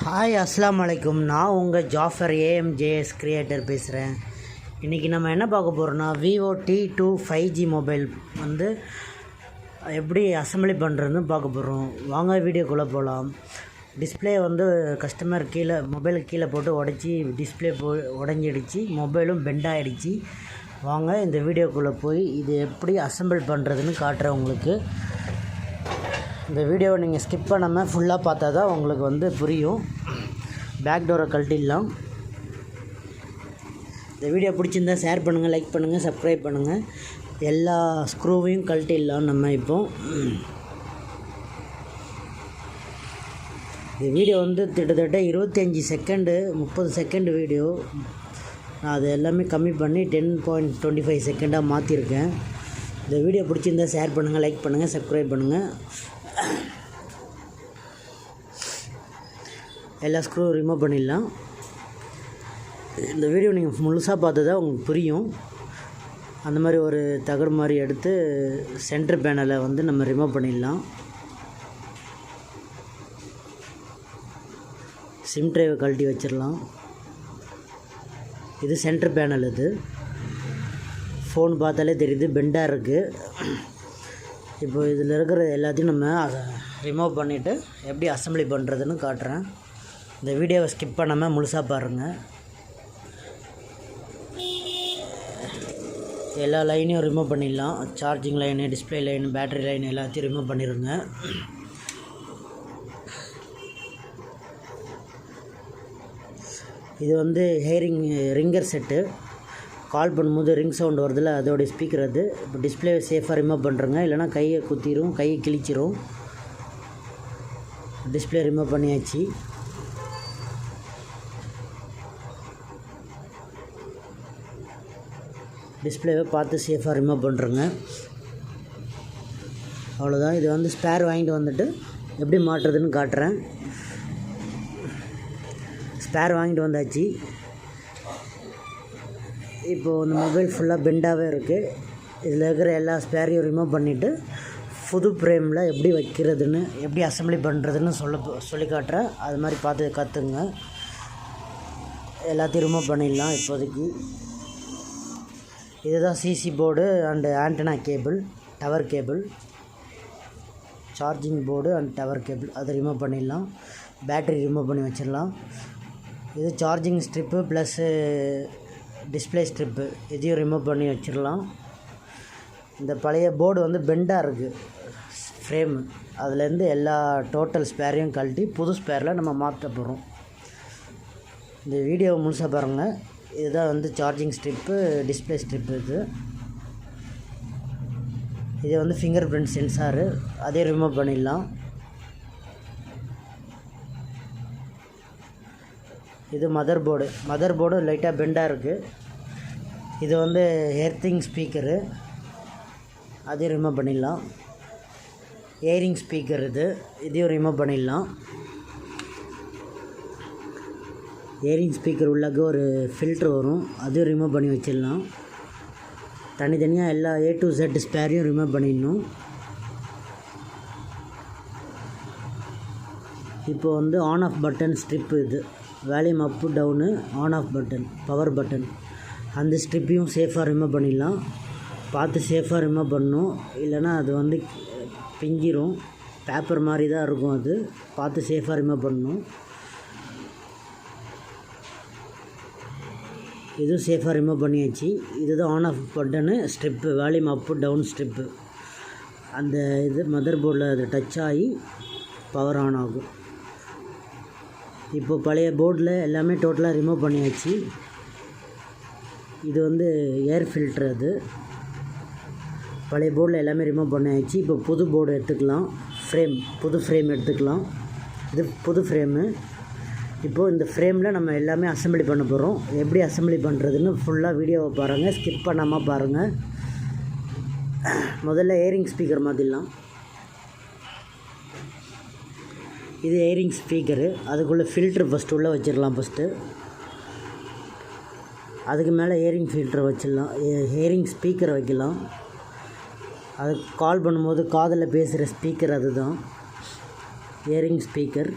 Hi அஸ்ஸலாமு அலைக்கும். நான் உங்கள் ஜாஃபர் ஏஎம்ஜேஎஸ் கிரியேட்டர் பேசுகிறேன். இன்றைக்கி நம்ம என்ன பார்க்க போகிறோன்னா விவோ T2 5G மொபைல் வந்து எப்படி அசம்பிளி பண்ணுறதுன்னு பார்க்க போகிறோம். வாங்க வீடியோக்குள்ளே போகலாம். டிஸ்பிளே வந்து கஸ்டமர் மொபைலுக்கு கீழே போட்டு உடச்சி டிஸ்பிளே உடஞ்சிடுச்சு, மொபைலும் பெண்ட் ஆகிடுச்சு. வாங்க இந்த வீடியோக்குள்ளே போய் இது எப்படி அசம்பிள் பண்ணுறதுன்னு காட்டுறேன் உங்களுக்கு. இந்த வீடியோவை நீங்கள் ஸ்கிப் பண்ணாமல் ஃபுல்லாக பார்த்தா தான் உங்களுக்கு வந்து புரியும். பேக் டோரை கழட்டிடலாம். இந்த வீடியோ பிடிச்சிருந்தா ஷேர் பண்ணுங்கள், லைக் பண்ணுங்கள், சப்ஸ்கிரைப் பண்ணுங்கள். எல்லா ஸ்க்ரூவையும் கழட்டிடலாம். நம்ம இப்போ இந்த வீடியோ வந்து கிட்டத்தட்ட 25 செகண்டு 30 செகண்ட் வீடியோ. நான் அது எல்லாமே கம்மி பண்ணி 10.25 செகண்டாக மாற்றிருக்கேன். இந்த வீடியோ பிடிச்சிருந்தா ஷேர் பண்ணுங்கள், லைக் பண்ணுங்கள், சப்ஸ்கிரைப் பண்ணுங்கள். எல்லா ஸ்க்ரூ ரிமூவ் பண்ணிடலாம். இந்த வீடியோ நீங்கள் முழுசாக பார்த்ததா உங்களுக்கு புரியும். அந்த மாதிரி ஒரு தகடு மாதிரி எடுத்து சென்டர் பேனலை வந்து நம்ம ரிமூவ் பண்ணிடலாம். சிம் ட்ரைவை கழட்டி வச்சிடலாம். இது சென்டர் பேனல். இது ஃபோன் பார்த்தாலே தெரியுது, பெண்டாக இருக்குது. இப்போ இதில் இருக்கிற எல்லாத்தையும் நம்ம அதை ரிமூவ் பண்ணிவிட்டு எப்படி அசம்பிளி பண்ணுறதுன்னு காட்டுறேன். இந்த வீடியோவை ஸ்கிப் பண்ணாமல் முழுசாக பாருங்கள். எல்லா லைனையும் ரிமூவ் பண்ணிடலாம். Charging line, display line, battery line எல்லாத்தையும் ரிமூவ் பண்ணிடுங்க. இது வந்து ரிங்கர் செட்டு. கால் பண்ணும்போது ரிங் சவுண்ட் வருதில்ல, அதோடைய ஸ்பீக்கர் அது. இப்போ டிஸ்பிளே சேஃபாக ரிமூவ் பண்ணுறேங்க, இல்லைனா கையை குத்திரும், கையை கிழிச்சிரும். டிஸ்பிளே ரிமூவ் பண்ணியாச்சு. டிஸ்பிளேவை பார்த்து சேஃபாக ரிமூவ் பண்ணுறேங்க. அவ்வளோதான். இது வந்து ஸ்பேர் வாங்கிட்டு வந்துட்டு எப்படி மாட்டுறதுன்னு காட்டுறேன். ஸ்பேர் வாங்கிட்டு வந்தாச்சு. இப்போது இந்த மொபைல் ஃபுல்லாக பெண்டாகவே இருக்குது. இதில் இருக்கிற எல்லா ஸ்பேரையும் ரிமூவ் பண்ணிவிட்டு புது ஃப்ரேமில் எப்படி வைக்கிறதுன்னு, எப்படி அசம்பிளி பண்ணுறதுன்னு சொல்லி காட்டுறேன். அது மாதிரி பார்த்து கற்றுங்க. எல்லாத்தையும் ரிமூவ் பண்ணிடலாம். இப்போதைக்கு இதுதான் CC board and antenna cable, tower cable, charging board and tower cable, அதை ரிமூவ் பண்ணிடலாம். பேட்டரி ரிமூவ் பண்ணி வச்சிடலாம். இது charging strip plus display strip, இதையும் ரிமூவ் பண்ணி வச்சிடலாம். இந்த பழைய போர்டு வந்து பெண்டாக இருக்குது ஃப்ரேமு. அதுலேருந்து எல்லா டோட்டல் ஸ்பேரையும் கழட்டி புது ஸ்பேரில் நம்ம மாற்ற போகிறோம். இந்த வீடியோவை முழுசாக பாருங்கள். இதுதான் வந்து சார்ஜிங் ஸ்ட்ரிப்பு, டிஸ்பிளே ஸ்ட்ரிப்பு. இது வந்து ஃபிங்கர் பிரிண்ட் சென்சாரு, அதே ரிமூவ் பண்ணிடலாம். இது மதர் போர்டு லைட்டாக பெண்டாக இருக்குது. இது வந்து எர்த்திங் ஸ்பீக்கரு, அதையும் ரிமூவ் பண்ணிடலாம். ஏரிங் ஸ்பீக்கர் இதையும் ரிமூவ் பண்ணிடலாம். ஏரிங் ஸ்பீக்கர் உள்ளாக ஒரு ஃபில்ட்ரு வரும், அதையும் ரிமூவ் பண்ணி வச்சிடலாம். தனித்தனியாக எல்லா A to Z ஸ்பேரையும் ரிமூவ் பண்ணிடணும். இப்போ வந்து ஆன் ஆஃப் பட்டன் ஸ்ட்ரிப்பு, இது volume Appu town on off button, power button, அந்த ஸ்ட்ரிப்பையும் சேஃபாக ரிமூவ் பண்ணிடலாம். பார்த்து சேஃபாக ரிமூவ் பண்ணணும், இல்லைனா அது வந்து பிஞ்சிரும். பேப்பர் மாதிரி தான் இருக்கும், அது பார்த்து சேஃபாக ரிமூவ் பண்ணணும். இதுவும் சேஃபாக ரிமூவ் பண்ணியாச்சு. இதுதான் on off button strip, volume up down strip. அந்த இது மதர் போர்டில் அது டச் ஆகி பவர் ஆன் ஆகும். இப்போ பழைய போர்டில் எல்லாமே டோட்டலாக ரிமூவ் பண்ணியாச்சு. இது வந்து ஏர் ஃபில்ட்ரு. அது பழைய போர்டில் எல்லாமே ரிமூவ் பண்ணியாச்சு. இப்போ புது போர்டு எடுத்துக்கலாம். புது ஃப்ரேம் எடுத்துக்கலாம். இது புது ஃப்ரேமு. இப்போது இந்த ஃப்ரேமில் நம்ம எல்லாமே அசம்பிளி பண்ண போகிறோம். எப்படி அசம்பிளி பண்ணுறதுன்னு ஃபுல்லாக வீடியோவை பாருங்கள், ஸ்கிப் பண்ணாமல் பாருங்கள். முதல்ல ஏரிங் ஸ்பீக்கர் மாற்றிடலாம். இது ஏரிங் ஸ்பீக்கரு. அதுக்குள்ளே ஃபில்ட்ரு ஃபஸ்ட்டு உள்ளே வச்சிடலாம். அதுக்கு மேலே ஏரிங் ஃபில்ட்ரு வச்சிடலாம். ஏரிங் ஸ்பீக்கர் வைக்கலாம். அது கால் பண்ணும்போது காதில் பேசுகிற ஸ்பீக்கர், அதுதான் ஏரிங் ஸ்பீக்கர்.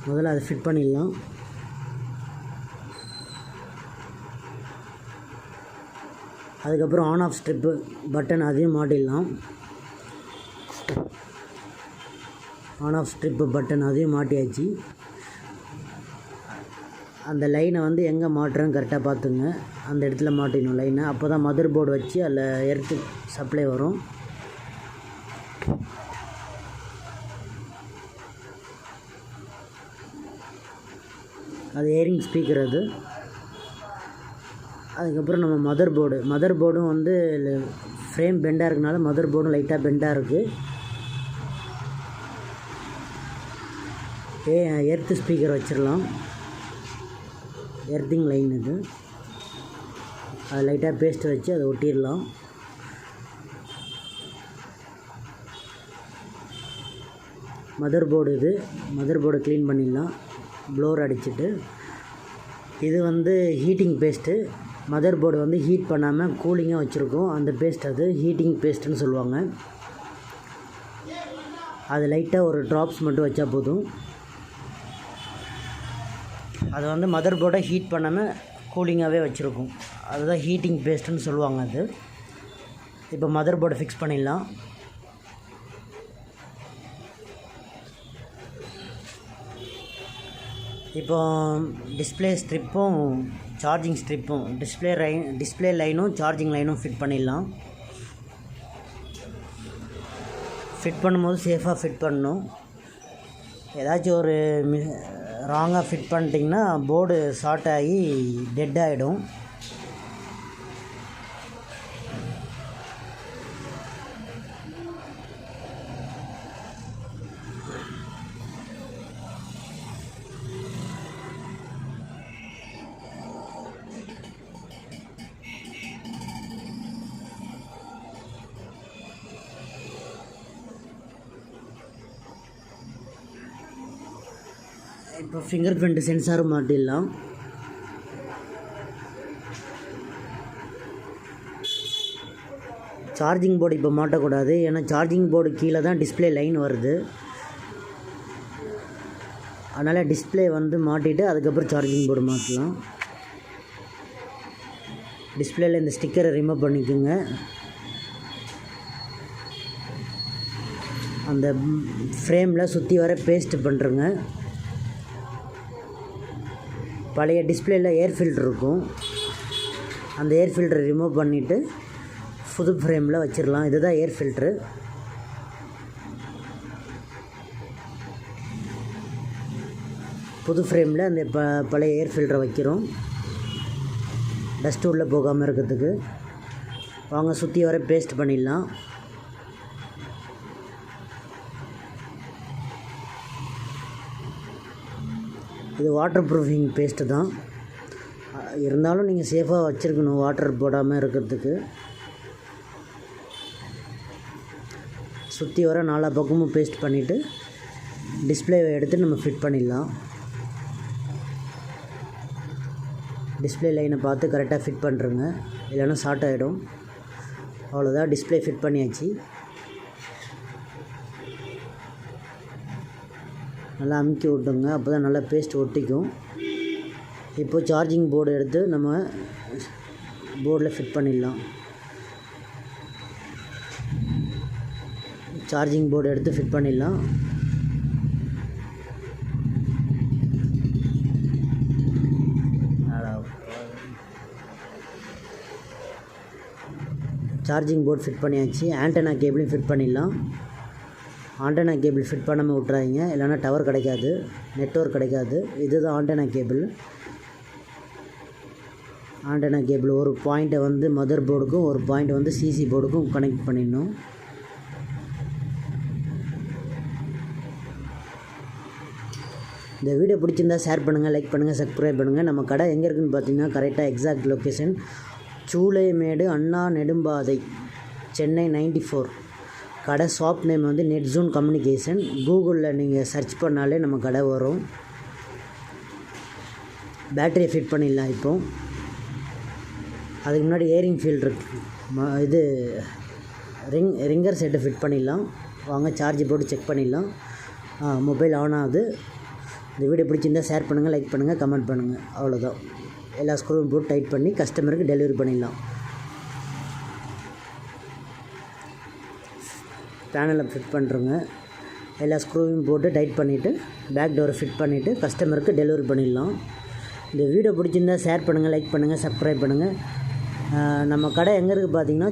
முதல்ல அதை ஃபிட் பண்ணிடலாம். அதுக்கப்புறம் ஆன் ஆஃப் ஸ்ட்ரிப்பு பட்டன் அதையும் மாட்டிடலாம். ஆன் ஆஃப் ஸ்ட்ரிப்பு பட்டன் அதையும் மாட்டியாச்சு. அந்த லைனை வந்து எங்கே மாட்டுறேன்னு கரெக்டாக பார்த்துங்க. அந்த இடத்துல மாட்டிடணும் லைனை. அப்போ தான் மதர் போர்டு வச்சு அதில் எர்த்து சப்ளை வரும். அது ஏரிங் ஸ்பீக்கர் அது. அதுக்கப்புறம் நம்ம மதர் போர்டும் வந்து ஃப்ரேம் பெண்டாக இருக்கனால மதர் போர்டும் லைட்டாக பெண்டாக இருக்குது. எர்த்து ஸ்பீக்கர் வச்சிடலாம். எர்த்திங் லைன் இது. அது லைட்டாக பேஸ்ட் வச்சு அதை ஒட்டிடலாம். மதர் போர்டு இது. மதர் போர்டை க்ளீன் பண்ணிடலாம் ப்ளோர் அடிச்சுட்டு. இது வந்து ஹீட்டிங் பேஸ்ட்டு. மதர் போர்டு வந்து ஹீட் பண்ணாமல் கூலிங்காக வச்சுருக்கோம். அந்த பேஸ்ட் அது ஹீட்டிங் பேஸ்ட்டுன்னு சொல்லுவாங்க. அது லைட்டாக ஒரு ட்ராப்ஸ் மட்டும் வச்சா போதும். அது வந்து மதர் போர்டை ஹீட் பண்ணாமல் கூலிங்காகவே வச்சுருக்கும். அதுதான் ஹீட்டிங் பேஸ்ட்டுன்னு சொல்லுவாங்க அது. இப்போ மதர் போர்டை ஃபிக்ஸ் பண்ணிடலாம். இப்போ டிஸ்பிளே ஸ்ட்ரிப்பும் சார்ஜிங் ஸ்ட்ரிப்பும் டிஸ்பிளே லைனும் சார்ஜிங் லைனும் ஃபிட் பண்ணிடலாம். ஃபிட் பண்ணும்போது சேஃபாக ஃபிட் பண்ணணும். ஏதாச்சும் ஒரு ராங்காக ஃபிட் பண்ணிட்டிங்கன்னா போர்டு ஷார்ட் ஆகி டெட் ஆகிடும். இப்போ ஃபிங்கர் பிரிண்ட் சென்சாரும் மாட்டிடலாம். சார்ஜிங் போர்டு இப்போ மாட்டக்கூடாது. ஏன்னா சார்ஜிங் போர்டு கீழே தான் டிஸ்பிளே லைன் வருது. அதனால் டிஸ்பிளே வந்து மாட்டிட்டு அதுக்கப்புறம் சார்ஜிங் போர்டு மாட்டலாம். டிஸ்பிளேயில் இந்த ஸ்டிக்கரை ரிமூவ் பண்ணிக்கோங்க. அந்த ஃப்ரேமில் சுற்றி வர பேஸ்ட் பண்ணுறங்க. பழைய டிஸ்பிளேயில் ஏர் ஃபில்ட்ரு இருக்கும். அந்த ஏர் ஃபில்டரை ரிமூவ் பண்ணிவிட்டு புது ஃப்ரேமில் வச்சிடலாம். இதுதான் ஏர் ஃபில்ட்ரு. புது ஃப்ரேமில் அந்த பழைய ஏர் ஃபில்டரை வைக்கிறோம். டஸ்ட்டு உள்ளே போகாமல் இருக்கிறதுக்கு. வாங்க சுற்றி வர பேஸ்ட் பண்ணிடலாம். இது வாட்டர் ப்ரூஃபிங் பேஸ்ட்டு தான். இருந்தாலும் நீங்கள் சேஃபாக வச்சுருக்கணும் வாட்டர் போடாமல் இருக்கிறதுக்கு. சுற்றி வர நாலா பக்கமும் பேஸ்ட் பண்ணிவிட்டு டிஸ்பிளேவை எடுத்து நம்ம ஃபிட் பண்ணிடலாம். டிஸ்பிளே லைனை பார்த்து கரெக்டாக ஃபிட் பண்ணுறங்க, இல்லைன்னா ஷார்ட் ஆகிடும். அவ்வளோதான், டிஸ்பிளே ஃபிட் பண்ணியாச்சு. நல்லா அமுக்கி விட்டுங்க, அப்போ தான் நல்லா பேஸ்ட் ஒட்டிக்கும். இப்போது சார்ஜிங் போர்டு எடுத்து நம்ம போர்டில் ஃபிட் பண்ணிடலாம். சார்ஜிங் போர்டு எடுத்து ஃபிட் பண்ணிடலாம். சார்ஜிங் போர்டு ஃபிட் பண்ணியாச்சு. ஆண்டனா கேபிளையும் ஃபிட் பண்ணிடலாம். ஆண்டனா கேபிள் ஃபிட் பண்ணாமல் விட்றாதீங்க, இல்லைன்னா டவர் கிடைக்காது, நெட்வொர்க் கிடைக்காது. இதுதான் ஆண்டனா கேபிள். ஆண்டனா கேபிள் ஒரு பாயிண்ட்டை வந்து மதர் போர்டுக்கும் ஒரு பாயிண்ட்டை வந்து சிசி போர்டுக்கும் கனெக்ட் பண்ணிடணும். இந்த வீடியோ பிடிச்சிருந்தா ஷேர் பண்ணுங்கள், லைக் பண்ணுங்கள், சப்ஸ்கிரைப் பண்ணுங்கள். நம்ம கடை எங்கே இருக்குதுன்னு பார்த்தீங்கன்னா கரெக்டாக எக்ஸாக்ட் லொக்கேஷன் சூளைமேடு அண்ணா நெடும்பாதை, சென்னை 94. கடை ஷாப் நேம் வந்து நெட்ஜூன் கம்யூனிகேஷன். கூகுளில் நீங்கள் சர்ச் பண்ணாலே நம்ம கடை வரும். பேட்டரியை ஃபிட் பண்ணிடலாம். இப்போது அதுக்கு முன்னாடி ஏரிங் ஃபில்ட்ரு இது ரிங்கர் செட்டை ஃபிட் பண்ணிடலாம். வாங்க சார்ஜ் போட்டு செக் பண்ணிடலாம். மொபைல் ஆன் ஆகுது. இந்த வீடியோ பிடிச்சிருந்தால் ஷேர் பண்ணுங்கள், லைக் பண்ணுங்கள், கமெண்ட் பண்ணுங்கள். அவ்வளோதான். எல்லா ஸ்க்ரூவும் போட்டு டைட் பண்ணி கஸ்டமருக்கு டெலிவரி பண்ணிடலாம். பேனலை ஃபிட் பண்ணுறோங்க. எல்லா ஸ்க்ரூவையும் போட்டு டைட் பண்ணிவிட்டு பேக் டோரை ஃபிட் பண்ணிவிட்டு கஸ்டமருக்கு டெலிவரி பண்ணிடலாம். இந்த வீடியோ பிடிச்சிருந்தால் ஷேர் பண்ணுங்கள், லைக் பண்ணுங்கள், சப்ஸ்கிரைப் பண்ணுங்கள். நம்ம கடை எங்கே இருக்குது பார்த்தீங்கன்னா